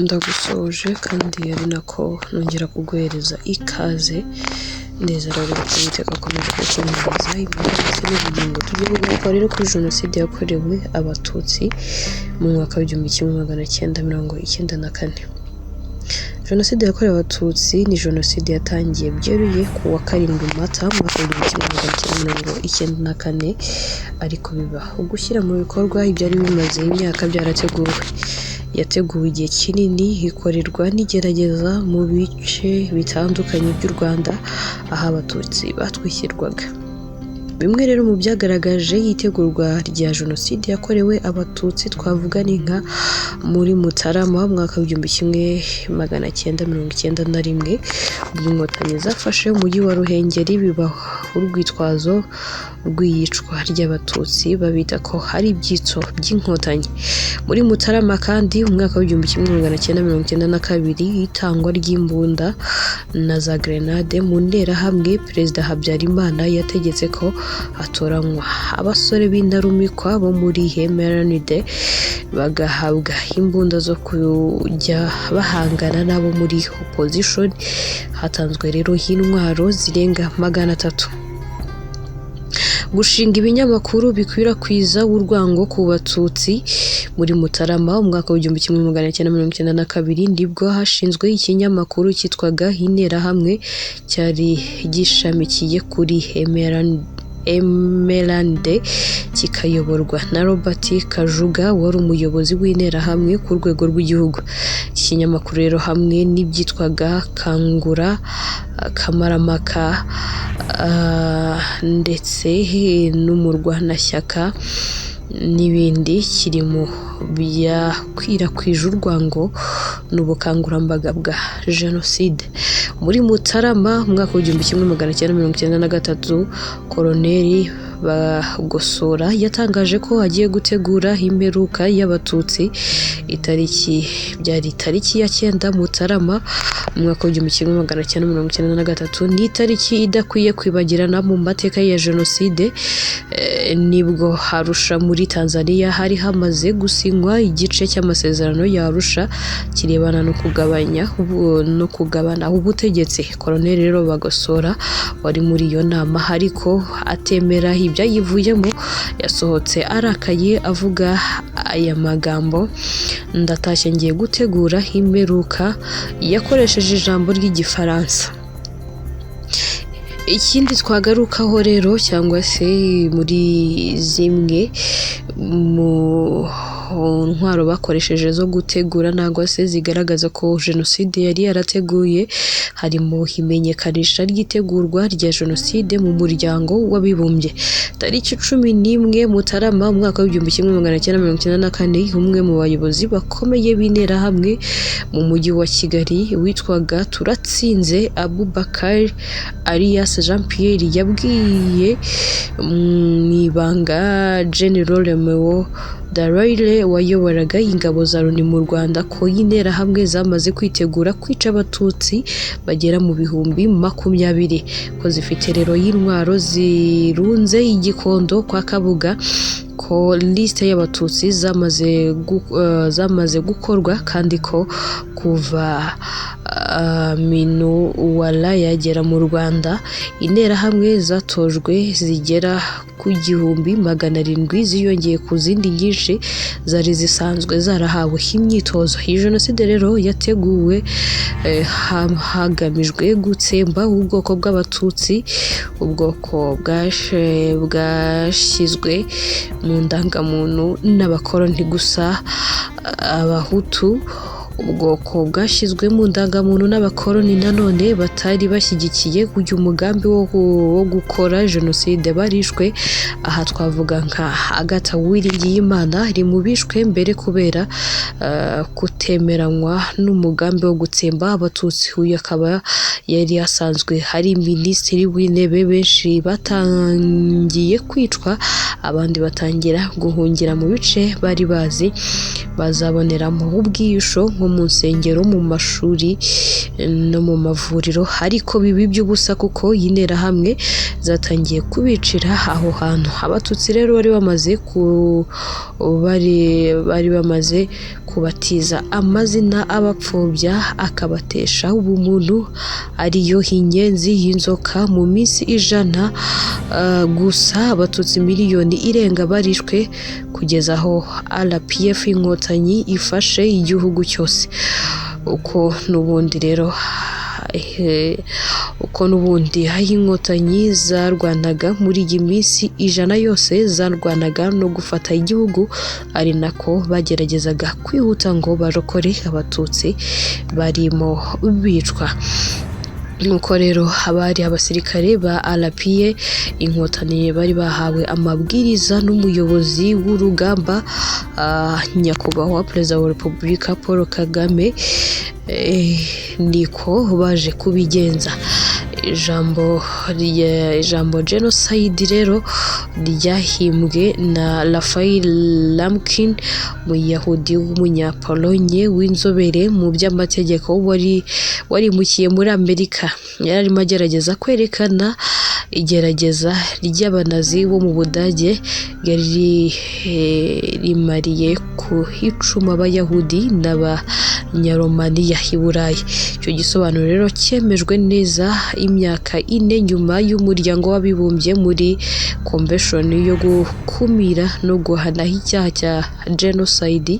Ndagusoje kandi ari nako nongera kuguhereza ikaze ndizera rero ko Uwiteka akomeje kukumviriza ibintu n'ubugingo. Tugiye kugaruka rero kuri jenoside yakorewe abatutsi mu mwaka w'1994. Jenoside yakorewe abatutsi ni jenoside yatangiye byeruye ku wa 7 Mata mu mwaka w'1994, ariko biba ugushyira mu bikorwa ibyari bimaze imyaka byarateguwe. Yateguwe igihe kinini, ikorerwa n'igerageza mu bice bitandukanye by'u Rwanda aho abatutsi batwishyirwaga. Bimwe rero mu byagaragaje itegurwa rya jenoside yakorewe abatutsi twavuga ni nka muri Mutarama mu mwaka w'1991, ubwo inkotanyi zafashe umujyi wa Ruhengeri biba urwitwazo rw'iyicwa ry'abatutsi babita ko hari ibyitso by'inkotanyi. Muri Mutarama kandi umwaka w'1992 itangwa ry'imbunda na za grenade mu nterahamwe, Perezida Habyarimana yategetse ko hatoranywa abasore b'intarumikwa bo muri MRND bagahabwa imbunda zo kujya bahangana n'abo muri opposition. Hatanzwe rero intwaro zirenga 300. Gushinga ibinyamakuru bikwirakwiza urwango ku batutsi. Muri Mutarama umwaka w'1992 nibwo hashinzwe ikinyamakuru cyitwaga Interahamwe, cyari gishamikiye kuri MRND kikayoborwa na Robert Kajuga wari umuyobozi w'Interahamwe ku rwego rw'igihugu. Ikinyamakuru rero hamwe n'ibyitwaga Kangura, Kamaramaka ndetse n'Umurwanashyaka n'ibindi kiri mu byakwirakwije urwango n'ubukangurambaga bwa jenoside. Muri Mutarama umwaka w'1993 Koloneli Bagosora yatangaje ko agiye gutegura imperuka y'abatutsi. Byari itariki ya 9 Mutarama umwaka w'1993, ni itariki idakwiye kwibagirana mu mateka ya jenoside. Nibwo Arusha muri Tanzania hari hamaze gusinywa igice cy'amasezerano ya Arusha kirebana no kugabana ubutegetsi. Koloneli rero Bagosora wari muri iyo nama ariko atemera ibyayivuyemo, yasohotse arakaye avuga aya magambo: ndatashye ngiye gutegura imperuka. Yakoresheje ijambo ry'igifaransa. Ikindi twagarukaho rero cyangwa se muri zimwe mu ntwaro bakoresheje zo gutegura nangwa se zigaragaza ko jenoside yari yarateguye, harimo imenyekanisha ry'itegurwa rya jenoside mu muryango w'abibumbye. Tariki 11 Mutarama umwaka w'1994 umwe mu bayobozi bakomeye b'Interahamwe mu mujyi wa Kigali witwaga Turatsinze Abubakar alias Jean Pierre yabwiye mu ibanga General Romeo Dallaire wayoboraga ingabo za Loni mu Rwanda ko Interahamwe zamaze kwitegura kwica abatutsi bagera mu bihumbi 20, ko zifite rero y'intwaro zirunze igikondo kwa Kabuga, ko liste y'abatutsi zamaze gukorwa kandi ko kuva Minuwala yagera mu Rwanda Interahamwe zatojwe zigera ku 700 ziyongeye ku zindi nyinshi zari zisanzwe zarahawe imyitozo. Iyi jenoside rero yateguwe hagamijwe gutsemba ubwoko bw'abatutsi, ubwoko bwashyizwe mu ndangamuntu n'abakoloni gusa. Abahutu ubwoko bwashyizwe mu ndangamuntu n'abakoloni nanone batari bashyigikiye uyu mugambi wo gukora jenoside barishwe. Aha twavuga nka Agatha Uwiringiyimana ari mu bishwe mbere kubera kutemeranywa n'umugambi wo gutsemba abatutsi. Uyu akaba yari asanzwe hari minisitiri w'intebe. Benshi batangiye kwicwa, abandi batangira guhungira mu bice bari bazi bazaboneramo ubwihisho nko mu nsengero, mu mashuri no mu mavuriro, ariko bibi by'ubusa kuko y'interahamwe zatangiye kubicira aho hantu. Abatutsi rero bari bamaze kubatiza amazina abapfobya akabatesha ubumuntu, ariyo inyenzi y'inzoka. Mu minsi 100 gusa abatutsi miliyoni irenga barishwe kugeza aho RPF inkotanyi ifashe igihugu cyose. Uko n'ubundi aho inkotanyi zarwanaga muri iyi minsi 100 yose zarwanaga no gufata igihugu, ari nako bageragezaga kwihuta ngo barokore abatutsi barimo bicwa. Nuko rero abari abasirikare ba RPA inkotanyi bari bahawe amabwiriza n'umuyobozi w'urugamba nyakubahwa Perezida wa Repubulika Paul Kagame, niko baje kubigenza. Ijambo genocide rero ryahimbwe na Raphael Lemkin, umuyahudi w'umunyapolonye w'inzobere mu by'amategeko warimukiye muri Amerika. Yari arimo agerageza kwerekana igerageza ry'abanazi bo mu Budage ryari rimariye ku icuma abayahudi n'abanyaromaniya i Burayi. Icyo gisobanuro rero cyemejwe neza imyaka 4 nyuma y'umuryango w'abibumbye muri convention yo gukumira no guhana icyaha cya genocide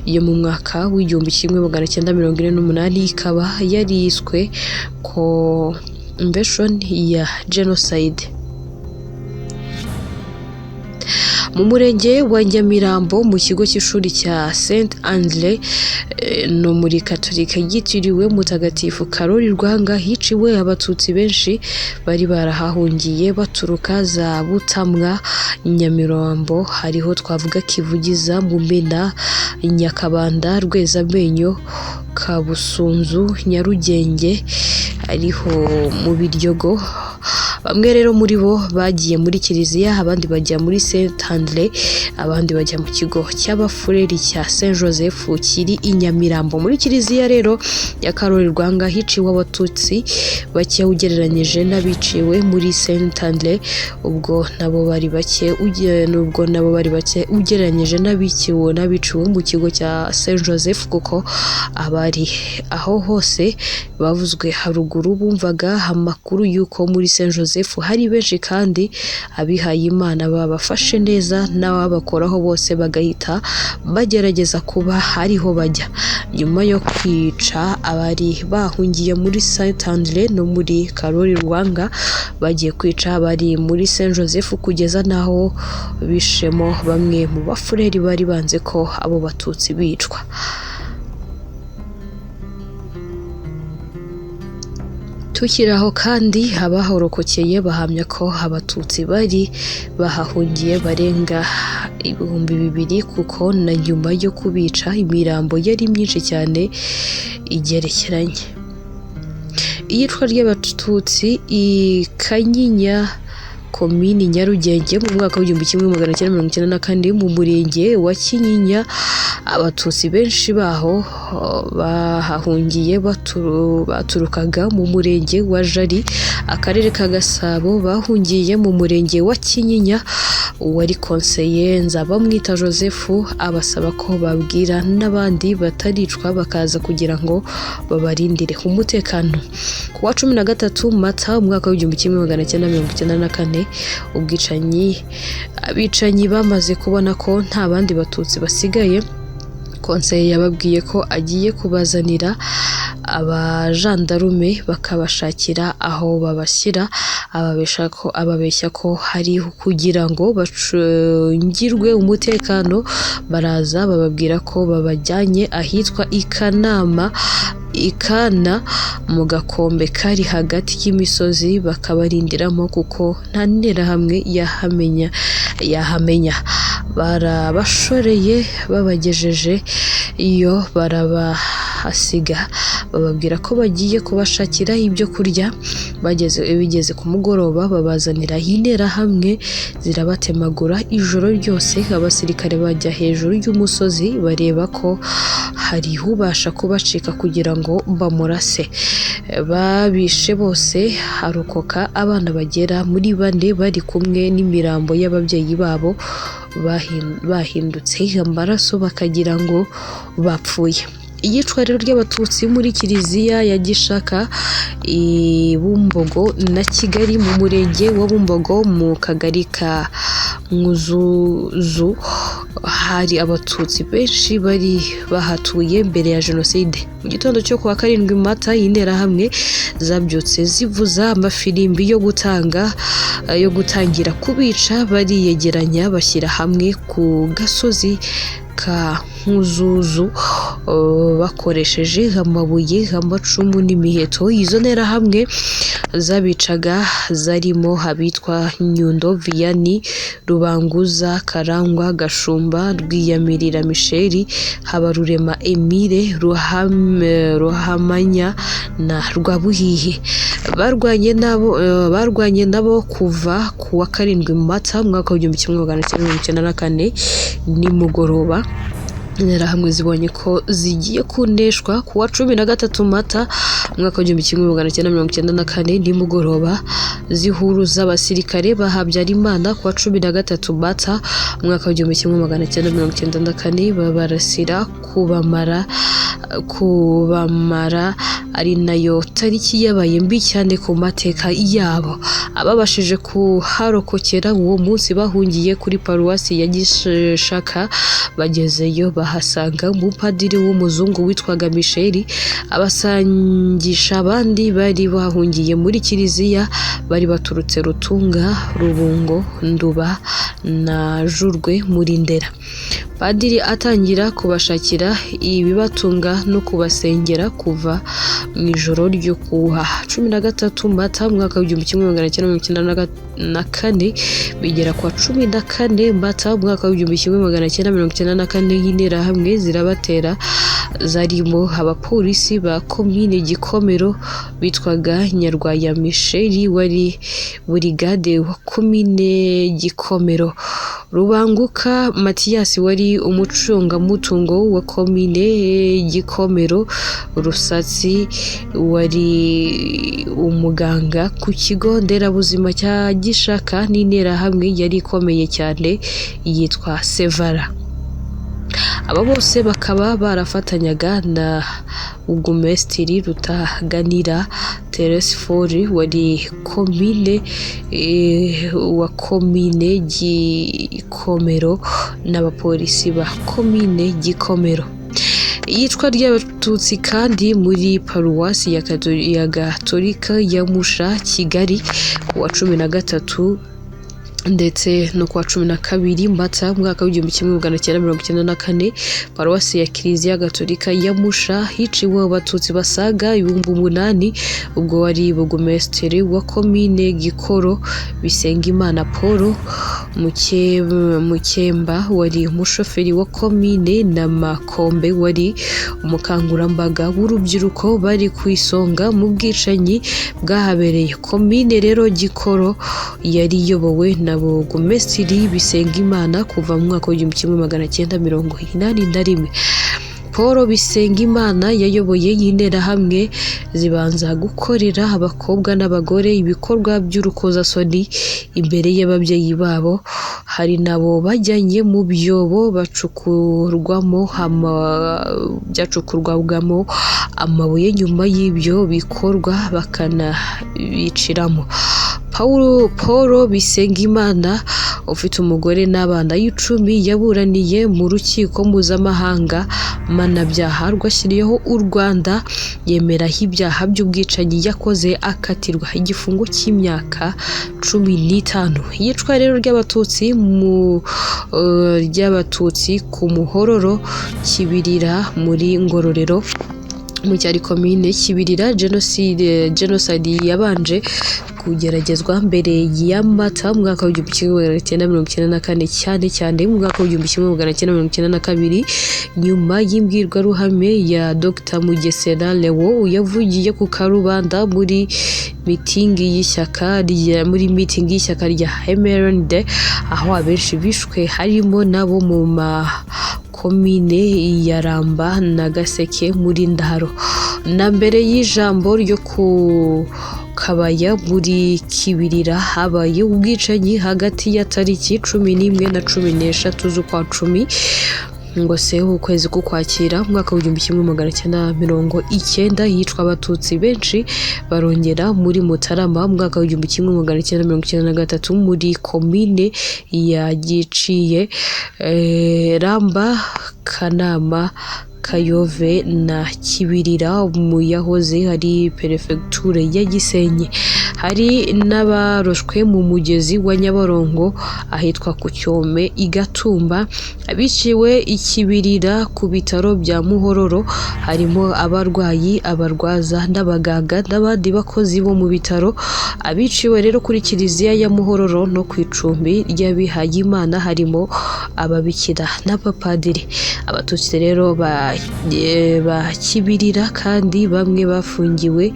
yo mu mwaka w'1948, ikaba yariswe convention ya genocide. Mu murenge wa Nyamirambo mu kigo cy'ishuri cya Saint Andre no muri Katolika yitiriwe Mutagatifu Karoli Rwanga hiciwe abatutsi benshi bari barahahungiye baturuka za Butamwa, Nyamirambo. Hariho twavuga Kivugiza, Mumena, Nyakabanda, Rwezamenyo, Kabusunzu, Nyarugenge, ariho mu Biryogo. Bamwe rero muri bo bagiye muri kiliziya, abandi bajya muri Saint Andre, abandi bajya mu kigo cy'abafureri cya Saint Joseph kiri i Nyamirambo. Muri kiliziya rero ya Karoli Rwanga hiciwe abatutsi bake ugereranyije n'abiciwe muri Saint Andre, ubwo nabo bari bake ugereranyije n'abiciwe mu kigo cya Saint Joseph, kuko abari aho hose bavuzwe haruguru bumvaga amakuru y'uko muri Saint Joseph hari benshi kandi abihaye Imana babafashe neza, n'ababakoraho bose bagahita bagerageza kuba hariho bajya. Nyuma yo kwica abari bahungiye muri Saint Andre no muri Karoli Rwanga, bagiye kwica abari muri Saint Joseph kugeza naho bishemo bamwe mu bafureri bari banze ko abo batutsi bicwa. Tukiraho kandi abahorokokeye bahamya ko abatutsi bari bahahungiye barenga 2,000, kuko na nyuma yo kubica imirambo yari myinshi cyane igerekeranye. Iyicwa ry'abatutsi i Kanyinya, komini Nyarugenge mu mwaka w'1994 mu murenge wa Kinyinya, abatutsi benshi baho bahahungiye baturukaga mu murenge wa Jari, akarere ka Gasabo, bahungiye mu murenge wa Kinyinya. Uwari konseye Nzabamwita Joseph abasaba ko babwira n'abandi bataricwa bakaza kugira ngo babarindire umutekano. Ku wa 13 Mata umwaka w'1994, abicanyi bamaze kubona ko nta bandi batutsi basigaye, konseye yababwiye ko agiye kubazanira abajandarume bakabashakira aho babashyira, ababeshya ko hari kugira ngo bacungirwe umutekano. Baraza bababwira ko babajyanye ahitwa Ikana mu gakombe kari hagati y'imisozi bakabarindiramo, kuko nta nterahamwe yahamenya. Barabashoreye, babagejeje iyo barabahasiga, bababwira ko bagiye kubashakira ibyo kurya. Bigeze ku mugoroba babazanira interahamwe zirabatemagura ijoro ryose. Abasirikare bajya hejuru y'umusozi bareba ko hari ubasha kubacika kugira ngo bamurase. Babishe bose, harokoka abana bagera muri 4 bari kumwe n'imirambo y'ababyeyi babo bahindutse amaraso bakagira ngo bapfuye. Iyicwa rero ry'abatutsi muri kiliziya ya Gishaka i Bumbogo na Kigali mu murenge wa Bumbogo mu kagari ka Mwuzuzu, hari abatutsi benshi bari bahatuye mbere ya jenoside. Mu gitondo cyo kuwa 7 Mata, interahamwe zabyutse zivuza amafirimbi yo gutangira kubica. Bariyegeranya bashyira hamwe ku gasozi ka Mwuzuzu bakoresheje amabuye, amacumu n'imiheto. Izo nterahamwe zabicaga zarimo abitwa Nyundo Vianney, Rubanguza, Karangwa, Gashumba, Rwiyamirira Michel, Habarurema Emile, Ruhamanya na Rwabuhihi. Barwanye nabo kuva ku wa 7 Mata mwaka wa 1994 nimugoroba. Interahamwe zibonye ko zigiye kuneshwa ku wa 13 Mata mwaka wa 1994 nimugoroba, zihuruza abasirikare ba Habyarimana ku wa 13 Mata mwaka wa 1994 babarasira kubamara, ari nayo tariki yabaye mbi cyane ku mateka yabo. Ababashije kuharokokera uwo munsi bahungiye kuri paruwasi ya Gishaka. Bagezeyo bahasanga umupadiri w'umuzungu witwaga Michel abasangisha abandi bari bahungiye muri kiliziya, bari baturutse Rutunga, Rubungo, Nduba na Jurwe muri Ndera. Padiri atangira kubashakira ibibatunga no kubasengera kuva mu ijoro ryo kuwa 13 Mata mwaka wa 1994 bigera kwa 14 Mata mwaka wa 1994. Interahamwe zirabatera, zarimo abapolisi ba komine Gikomero bitwaga Nyarwaya Michel wari burigade wa komine Gikomero, Rubanguka Mathias wari umucungamutungo wa komine Gikomero, Rusatsi wari umuganga ku kigo nderabuzima cya Gishaka. N'interahamwe yari ikomeye cyane yitwa Sevara. Aba bose bakaba barafatanyaga na Ugumestiri Rutaganira Teresfori wari komine wa komine Gikomero n'abapolisi ba komine Gikomero. Iyicwa ry'abatutsi kandi muri paruwasi ya Gatolika ya Musha Kigali ku wa 13 ndetse no kwa 12 Mata mwaka wa 1994, paruwasi ya Kiliziya Gatolika ya Musha hiciwe abatutsi basaga 8,000. Ubwo wari Burugumesitiri wa komine Gikoro Bisengimana Paul, Mukemba wari umushoferi wa komine na Makombe wari umukangurambaga w'urubyiruko bari ku isonga mu bwicanyi bwahabereye. Komine rero Gikoro yari iyobowe na Burugumesitiri Bisengimana kuva mu mwaka wa 1981. Paul Bisengimana yayoboye interahamwe zibanza gukorera abakobwa n'abagore ibikorwa by'urukozasoni imbere y'ababyeyi babo. Hari nabo bajyanye mu byobo byacukurwagamo amabuye. Nyuma y'ibyo bikorwa bakanabiciramo. Paul Bisengimana ufite umugore n'abana 10 yaburaniye mu rukiko mpuzamahanga mpanabyaha rwashyiriyeho u Rwanda, yemeraho ibyaha by'ubwicanyi yakoze, akatirwa igifungo cy'imyaka 15. Iyicwa rero ry'abatutsi ku Muhororo Kibirira muri Ngororero mu cyari komine Kibirira. Genocide yabanje kugeragezwa mbere ya Mata mu mwaka wa 1994 cyane mu mwaka wa 1992 nyuma y'imbwirwaruhame ya Dr Mugesera Leo yavugiye ku Karubanda muri mitingi y'ishyaka rya MRND, aho abenshi bishwe harimo nabo mu komine ya Ramba na Gaseke muri Ndaro. Na mbere y'ijambo ryo ku Kabaya muri Kibirira habaye ubwicanyi hagati ya tariki 11 na 13 z'ukwa 10 ngo se ukwezi k'Ukwakira mwaka wa 1990 yicwa abatutsi benshi barongera muri Mutarama mwaka wa 1993 muri komine ya Giciye, Ramba, Kanama, Kayove na Kibirira mu yahoze hari perefegiture ya Gisenyi. Hari n'abaroshwe mu mugezi wa Nyabarongo ahitwa ku Cyome Igatumba. Abiciwe Ikibirira ku bitaro bya Muhororo harimo abarwayi, abarwaza n'abaganga n'abandi bakozi bo mu bitaro. Abiciwe rero kuri kiliziya ya Muhororo no ku icumbi ry'Abihayimana harimo ababikira n'abapadiri. Abatutsi rero ba Kibirira kandi bamwe bafungiwe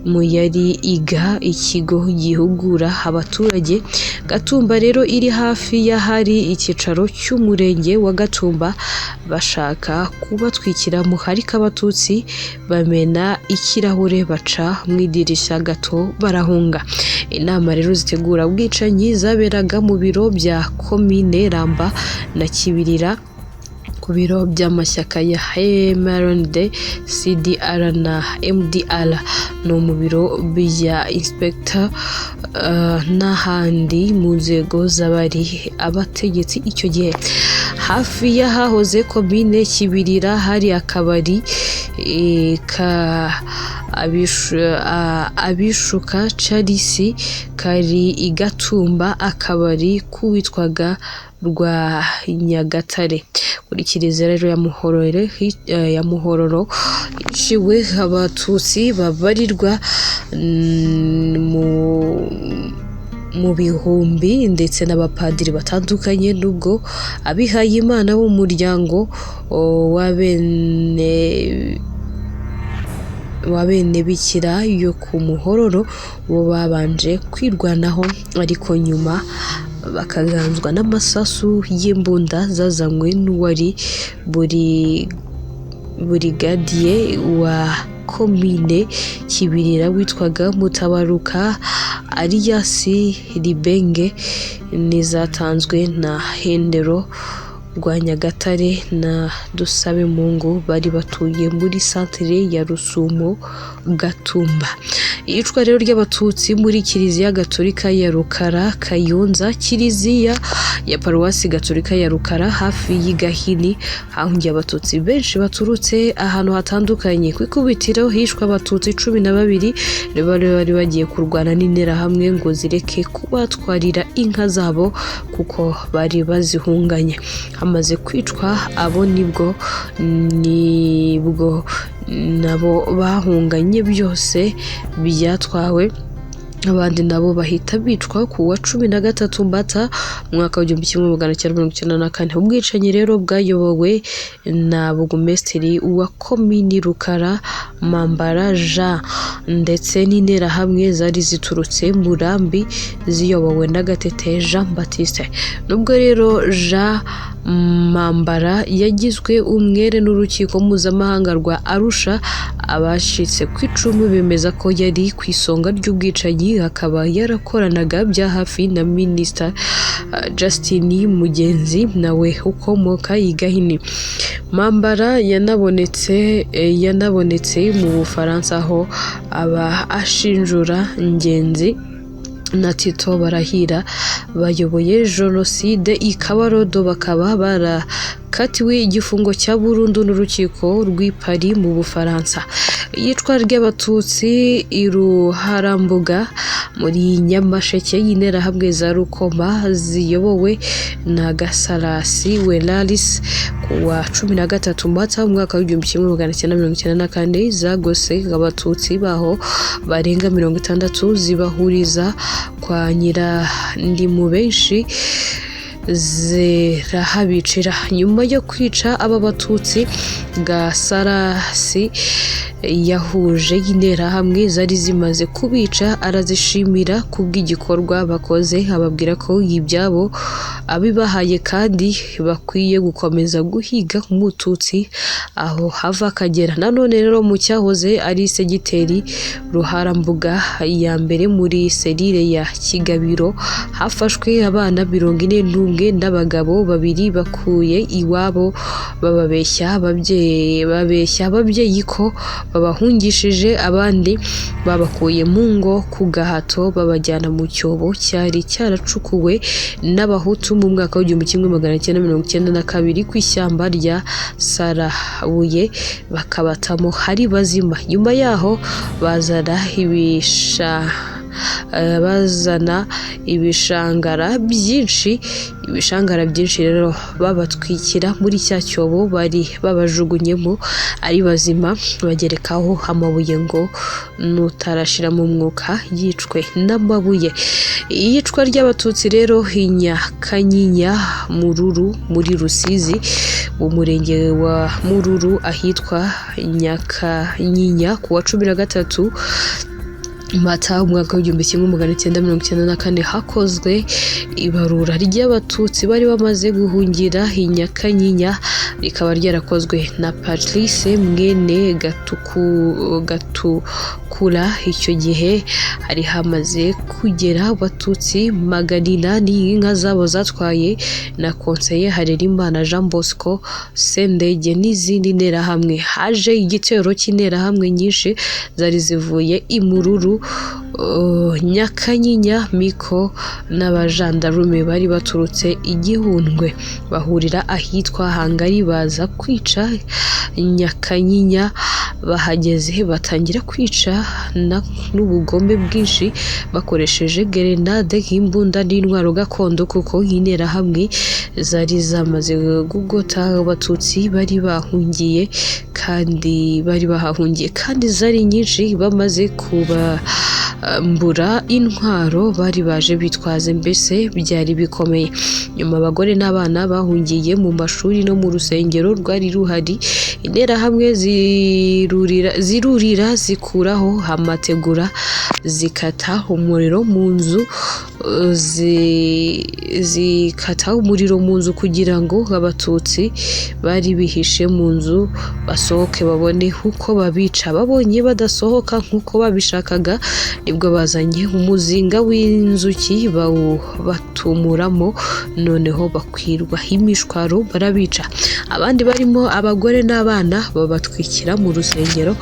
mu yari iga ikigo gihugura abaturage. Gatumba rero iri hafi y'ahari icyicaro cy'umurenge wa Gatumba, bashaka kubatwikira mu hari k'abatutsi bamena ikirahure baca mu idirishya gato barahunga. Inama rero zitegura ubwicanyi zaberaga mu biro bya komine Ramba na Kibirira, ku biro by'amashyaka ya MRND, CDR na MDR no mu biro bya inspector n'ahandi mu nzego z'abari abategetsi. Icyo gihe hafi y'ahahoze komine Kibirira hari akabari abishuka Charisi kari Igatumba, akabari k'uwitwaga rwa Nyagatare. Kuri kiliziya rero ya Muhororo hiciwe abatutsi babarirwa mu bihumbi ndetse n'abapadiri batandukanye, nubwo Abihayimana b'umuryango wa bene Bikira yo ku Muhororo bo babanje kwirwanaho, ariko nyuma bakaganzwa n'amasasu y'imbunda zazanywe n'uwari burigadiye wa komine Kibirira witwaga Mutabaruka Alias Libenge, nizatanzwe na Hendero rwa Nyagatare na Dusabemungu bari batuye muri santere ya Rusumo Gatumba. Iyicwa rero ry'abatutsi muri kiliziya gatolika ya Rukara Kayonza, kiliziya ya paruwasi gatolika ya Rukara hafi y'Igahini, hahungiye abatutsi benshi baturutse ahantu hatandukanye. Ku ikubitiro hishwe abatutsi 12 bari bagiye kurwana n'interahamwe ngo zireke kubatwarira inka zabo kuko bari bazihunganye. Hamaze kwicwa abo nibwo nabo bahunganye byose byatwawe, abandi nabo bahita bicwa ku wa 13 Mbata mwaka wa 1994. Ubwicanyi rero bwayobowe na Burugumesitiri wa komini Rukara Mambara Jean ndetse n'interahamwe zari ziturutse Murambi ziyobowe na Gatete Jean Baptiste. Nubwo rero Jean Mambara yagizwe umwere n'urukiko mpuzamahanga rwa Arusha, abashitse ku icumu bemeza ko yari ku isonga ry'ubwicanyi, akaba yarakoranaga bya hafi na Minisita Justin Mugenzi nawe ukomoka Igahini. Mambara yanabonetse mu Bufaransa aho aba ashinjura Ngenzi na Tito Barahira bayoboye jenoside i Kabarondo bakaba barakatiwe igifungo cya burundu n'urukiko rw'i Paris mu Bufaransa. Iyicwa ry'abatutsi i Ruharambuga muri Nyamasheke y'interahamwe za Rukoma ziyobowe na Gasarasi Welaris kuwa 13 Mata mu mwaka w'1994 zagose abatutsi baho barenga 60 zibahuriza kwa Nyirandimu benshi zirahabicira. Nyuma yo kwica aba batutsi, Gasarasi yahuje interahamwe zari zimaze kubica arazishimira kubw'igikorwa bakoze, ababwira ko ibyabo abibahaye kandi bakwiye gukomeza guhiga umututsi aho hava akagera. Nanone rero mu cyahoze ari segiteri Ruharambuga ya mbere muri serire ya Kigabiro hafashwe abana 41 n'abagabo 2 bakuye iwabo bababeshya ababyeyi ko babahungishije, abandi babakuye mu ngo ku gahato babajyana mu cyobo cyari cyaracukuwe n'abahutu mu mwaka w'1992 ku ishyamba rya Sarabuye bakabatamo hari bazima. Nyuma yaho bazana ibishangara byinshi rero babatwikira muri cya cyobo bari babajugunyemo ari bazima, bagerekaho amabuye ngo nutarashira mu mwuka yicwe n'amabuye. Iyicwa ry'abatutsi rero Kanyinya Mururu muri Rusizi mu murenge wa Mururu ahitwa Nyakanyinya kuwa 13 Mata umwaka w'1994 hakozwe ibarura ry'abatutsi bari bamaze guhungira i Nyakanyinya, rikaba ryarakozwe na Patrice mwene Gatukura. Icyo gihe hari hamaze kugera abatutsi 800, inka zabo zatwaye na konseye Harerimana Jean Bosco Sendege n'izindi nterahamwe. Haje igitero cy'interahamwe nyinshi zari zivuye i Mururu, Nyakanyinya, Miko n'abajandarume bari baturutse igihundwe bahurira ahitwa Hangari baza kwica Nyakanyinya. Bahageze batangira kwica n'ubugome bwinshi bakoresheje gerenade nk'imbunda n'intwaro gakondo, kuko interahamwe zari zamaze gugota abatutsi bari bahahungiye kandi zari nyinshi, bamaze kubambura intwaro bari baje bitwaze, mbese byari bikomeye. Nyuma abagore n'abana bahungiye mu mashuri no mu rusengero rwari ruhari. Interahamwe zirurira zikuraho amategura, zikata umuriro mu nzu kugira ngo abatutsi bari bihishe mu nzu basohoke babone uko babica. Babonye badasohoka nk'uko babishakaga, nibwo bazanye umuzinga w'inzuki bawubatumuramo, noneho bakwirwa imishwaro barabica. Abandi barimo abagore n'abana babatwikira mu rusengero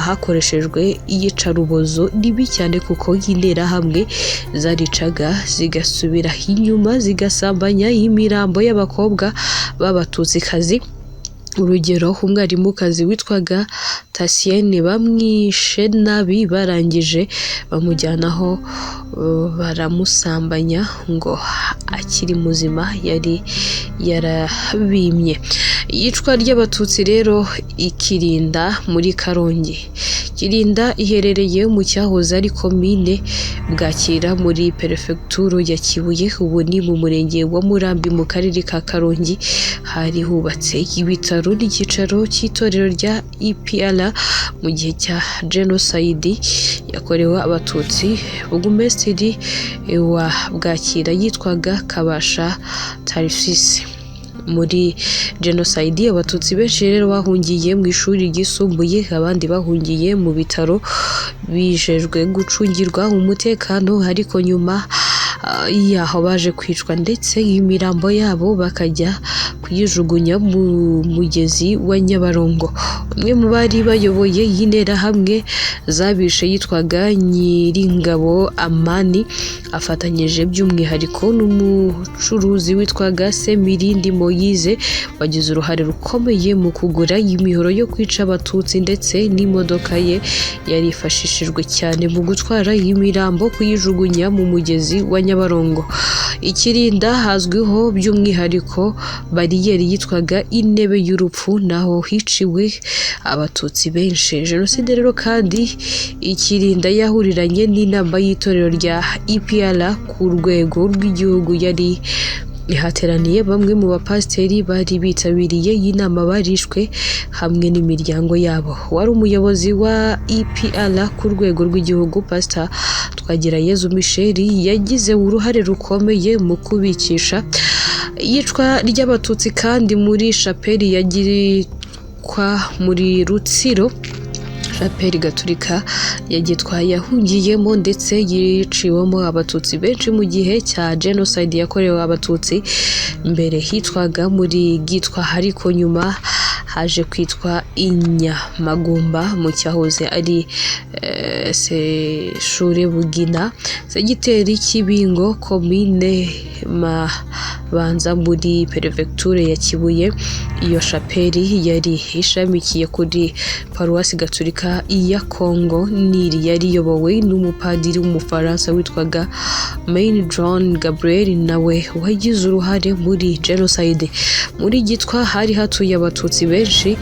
hakoreshejwe iyicarubozo ribi cyane, kuko interahamwe zaricaga zigasubira inyuma zigasambanya imirambo y'abakobwa b'abatutsikazi. Urugero, umwarimukazi witwaga Tasienne bamwishe nabi, barangije bamujyanaho baramusambanya ngo akiri muzima yari yarabimye. Iyicwa ry'abatutsi rero Ikirinda muri Karongi. Kirinda iherereye mu cyahoze ari komine Bwakira muri perefegitura ya Kibuye, ubu ni mu murenge wa Murambi mu karere ka Karongi. Hari hubatse ibitaro n'icyicaro cy'itorero rya EPR mu gihe cya jenoside yakorewe abatutsi. Burugumesitiri wa Bwakira yitwaga Kabasha Tarifisi. Muri jenoside abatutsi benshi rero bahungiye mu ishuri ryisumbuye, abandi bahungiye mu bitaro bijejwe gucungirwa umutekano, ariko nyuma yaho baje kwicwa ndetse imirambo yabo bakajya kuyijugunya mu mugezi wa Nyabarongo. Umwe mu bari bayoboye y'interahamwe zabishe yitwaga Nyiringabo Amani, afatanyije by'umwihariko n'umucuruzi witwaga Semirindi Moyize wagize uruhare rukomeye mu kugura imihoro yo kwica abatutsi, ndetse n'imodoka ye yarifashishijwe cyane mu gutwara imirambo kuyijugunya mu mugezi wa Nyabarongo. Ikirinda hazwiho by'umwihariko bariyeri yitwaga intebe y'urupfu, naho hiciwe abatutsi benshi. Jenoside rero kandi Ikirinda yahuriranye n'inama y'itorero rya EPR ku rwego rw'igihugu, yari ihateraniye bamwe mu bapasiteri bari bitabiriye iyi nama barishwe hamwe n'imiryango yabo. Wari umuyobozi wa EPR ku rwego rw'igihugu, Pastor Twagirayezu Michel, yagize uruhare rukomeye mu kubikisha iyicwa ry'abatutsi kandi muri shapeli yagirikwa muri Rutsiro, shapeli gaturika ya Gitwa yahungiyemo ndetse yiciwemo abatutsi benshi mu gihe cya genocide yakorewe abatutsi. Mbere hitwaga muri Gitwa, ariko nyuma haje kwitwa Inyamagumba mu cyahoze ari Shure Bugina, segiteri Kibingo, komine Mabanza muri perefegiture ya Kibuye. Iyo shapeli yari ishamikiye kuri paruwasi gaturika ya Kongo Nili, yari iyobowe n'umupadiri w'umufaransa witwaga Main John Gabriel, nawe wagize uruhare muri genocide. Muri Gitwa hari hatuye abatutsi benshi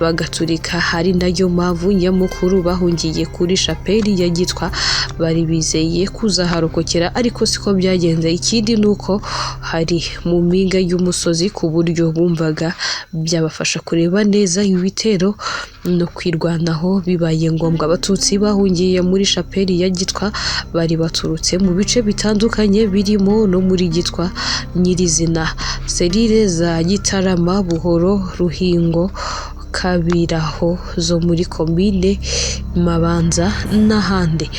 bagaturika, hari nayo mpamvu nyamukuru bahungiye kuri shapeli ya Gitwa. Bari bizeye kuzaharokokera, ariko siko byagenze. Ikindi nuko hari mu mpinga y'umusozi, ku buryo bumvaga byabafasha kureba neza ibitero no kwirwanaho bibaye ngombwa. Abatutsi bahungiye muri shapeli ya Gitwa bari baturutse mu bice bitandukanye birimo no muri Gitwa nyirizina, serire za Gitarama, Buhoro, Ruhingo, Kabiraho zo muri komine Mabanza n'ahandi.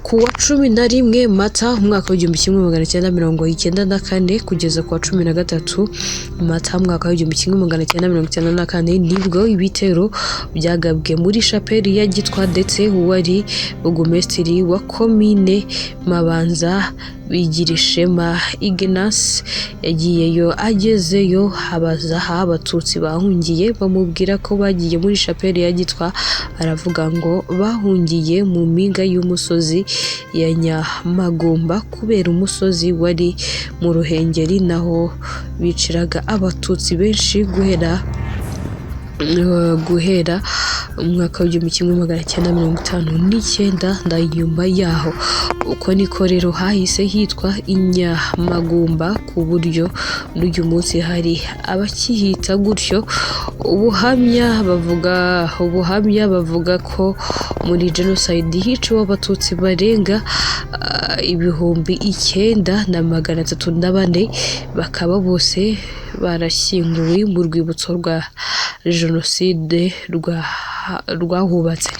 Ku wa 11 Mata umwaka w'1994 kugeza ku wa 13 Mata umwaka w'1994 nibwo ibitero byagabwe muri shapeli ya Gitwa, ndetse uwari burugumesitiri wa komine Mabanza Bigirishema Ignace yagiyeyo. Agezeyo abaza abatutsi bahungiye, bamubwira ko bagiye muri shapeli ya Gitwa. Aravuga ngo bahungiye mu mpinga y'umusozi ya Nyamagumba kubera umusozi wari mu Ruhengeri, naho biciraga abatutsi benshi guhera umwaka w'1959 na nyuma yaho. Uko niko rero hahise hitwa Inyamagumba, ku buryo n'uyu munsi hari abakihita gutyo. Ubuhamya bavuga ko muri genocide hiciwe abatutsi barenga 9,304, bakaba bose barashyinguwe mu rwibutso rwa jenoside rwahubatse.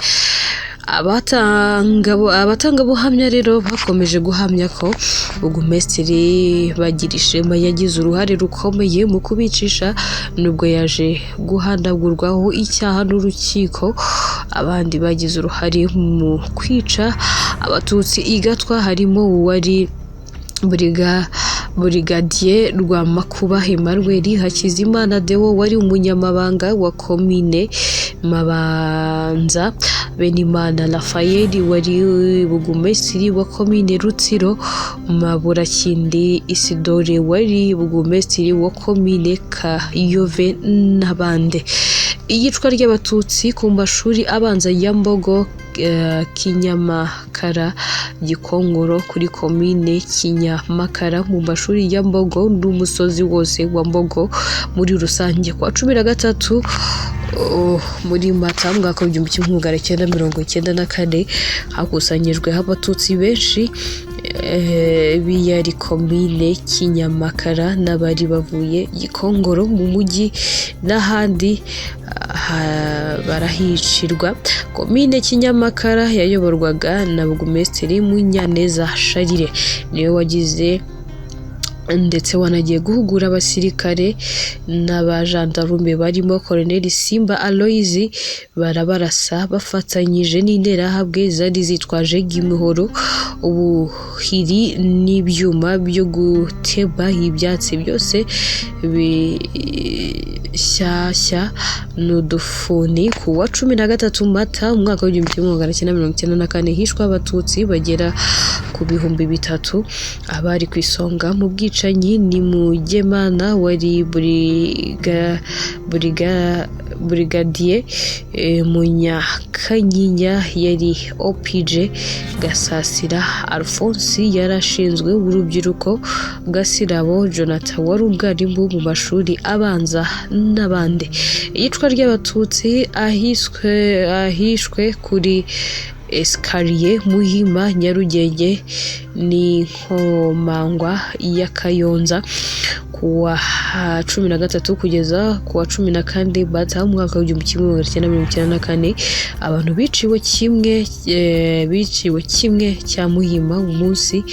Abatangabuhamya rero bakomeje guhamya ko burugumesitiri Bagirishema yagize uruhare rukomeye mu kubicisha, nubwo yaje guhanagurwaho icyaha n'urukiko. Abandi bagize uruhare mu kwica abatutsi i Gatwa harimo uwari Brigadier Rwamakuba Emmanuel, Hakizimana Deo wari umunyamabanga wa komine Mabanza, Benimana Raphael wari burugumesitiri wa komine Rutsiro, Maburakindi Isidore wari burugumesitiri wa komine Kayove n'abandi. Iyicwa ry'abatutsi ku mashuri abanza ya Mbogo, Kinyamakara, Gikongoro kuri komine Kinyamakara, mu mashuri ya Mbogo n'umusozi wose wa Mbogo muri rusange. Kwa 13 muri Mata mwaka w'1994 hakusanyijwe abatutsi benshi biyari komine Kinyamakara n'abari bavuye Gikongoro mu mujyi n'ahandi barahicirwa. Komine Kinyamakara yayoborwaga na burugumesitiri Munyaneza Charire, niwe wagize ndetse wanagiye guhugura abasirikare n'abajandarume barimo Colonel Simba Aloys barabarasa bafatanyije n'interahamwe zari zitwaje imihoro, ubuhiri n'ibyuma byo gutema ibyatsi byose bishyashya n'udufuni. Ku wa 13 Mata umwaka w'1994 hishwe abatutsi bagera ku bihumbi 3. abari ku isonga mu bwicanyi ni Mugemana wari brigadier, Munyakanyinya yari OPG, Gasasira Alphonse yarashinzwe urubyiruko, Gasirabo Jonathan wari ubwarimu mu mashuri abanza n'abandi. Iyicwa ry'abatutsi ahishwe kuri Escalier Muhima Nyarugenge n'Inkomangwa ya Kayonza ku wa 13 kugeza ku wa 14 Mata umwaka w'1994. abantu biciwe kimwe cya Muhima umunsi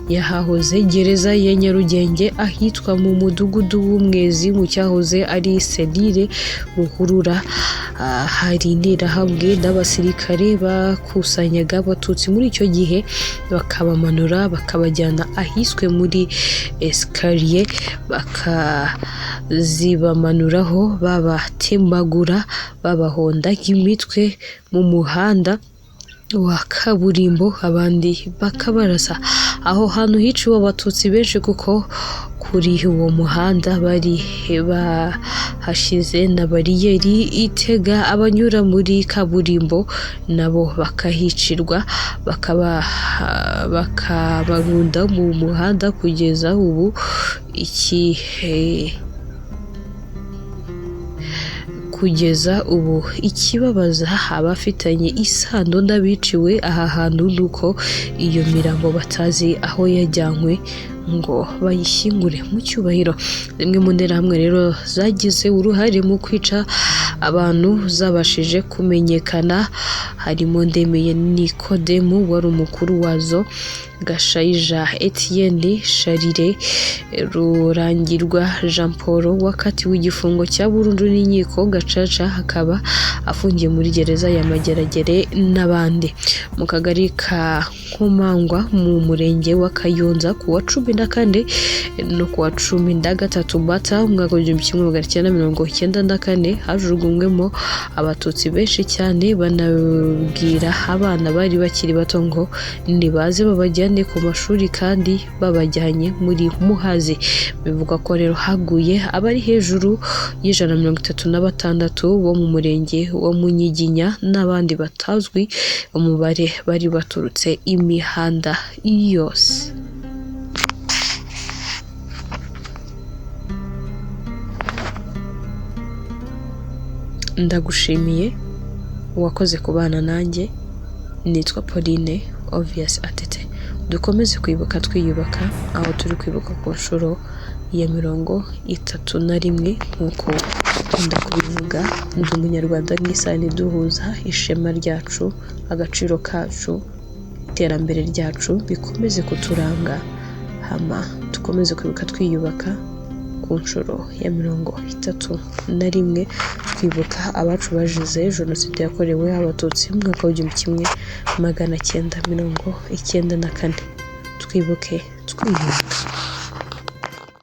yahahoze gereza ya Nyarugenge ahitwa mu mudugudu w'Umwezi mu cyahoze ari Selire Ruhurura. hari interahamwe n'abasirikare bakusanyaga abatutsi muri icyo gihe bakabamanura bakabajyana ahiswe muri Escalier, bakazibamanuraho babatembagura babahonda imitwe mu muhanda wa kaburimbo, abandi bakabarasa. aho hantu hiciwe abatutsi benshi kuko kuri uwo muhanda bari bahashize na bariyeri itega abanyura muri kaburimbo, nabo bakahicirwa bakabarunda mu muhanda. Kugeza ubu ikibabaza abafitanye isano n'abiciwe aha hantu nuko iyo mirambo batazi aho yajyanywe ngo bayishyingure mu cyubahiro. Zimwe mu nterahamwe rero zagize uruhare mu kwica abantu zabashije kumenyekana harimo Ndemeye Nikodemu wari umukuru wazo, Gashayija Etienne, Sharire Rurangirwa Jean Paul wakatiwe igifungo cya burundu n'inkiko Gacaca akaba afungiye muri gereza ya Mageragere n'abandi. Mu kagari ka Nkomangwa mu murenge wa Kayonza ku wa 14 no ku wa 13 Mata umwaka w'1994 hajugunywemo abatutsi benshi cyane, banabwira abana bari bakiri bato ngo nibaze babajyane ku mashuri kandi babajyanye muri Muhazi. Bivuga ko rero haguye abari hejuru y'136 bo mu murenge wa Munyiginya n'abandi batazwi umubare bari baturutse imihanda yose. Ndagushimiye wakoze kubana nanjye. Nitwa Pauline Obvious Atete. Dukomeze kwibuka twiyubaka, aho turi kwibuka ku nshuro ya 31 nk'uko nkunda kubivuga. Ndi umunyarwanda n'isano duhuza ishema ryacu, agaciro kacu, iterambere ryacu bikomeze kuturanga. Hama dukomeze kwibuka twiyubaka ku nshuro ya 31 twibuka abacu bazize jenoside yakorewe abatutsi mu mwaka w'1994. Twibuke twiyubaka.